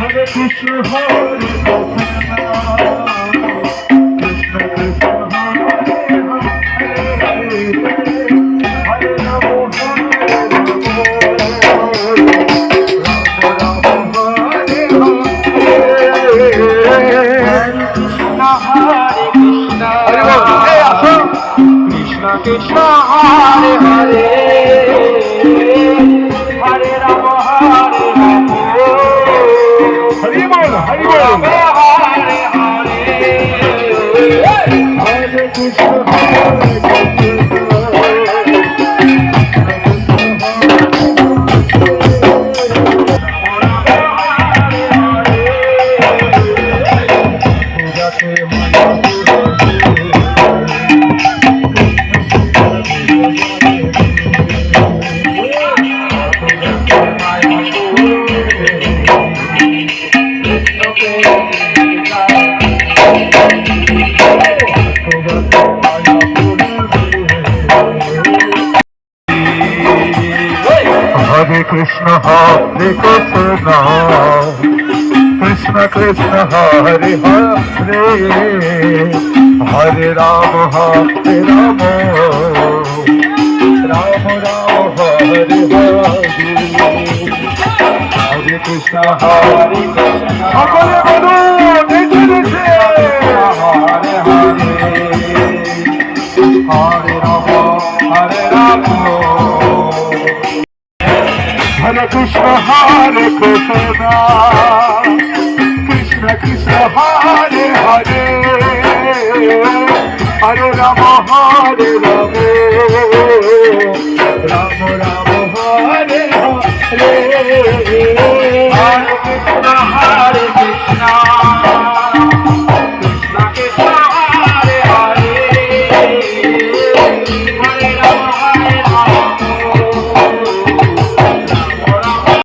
Hare Krishna, Hare Krishna, Krishna Krishna, Hare Hare, Hare Rama, Krishna Krishna, Hare Hare, Hare Rama, Hare Rama, Hare Bol, Hare Bol, Hare Hare, Hare Krishna, Hare Hare Krishna, Hare Krishna, Krishna Krishna, Hare Hare, Hare Rama, Hare Rama, Rama Rama, Hare Hare, Hare Krishna, Hare Krishna, সকলে বলুন নেচে নেচে, Hare Hare, Hare Rama, Hare Rama, Hare Krishna, Hare Krishna, Krishna Krishna, Hare Hare, Hare Rama, Hare Rama, Rama Rama, Hare Hare.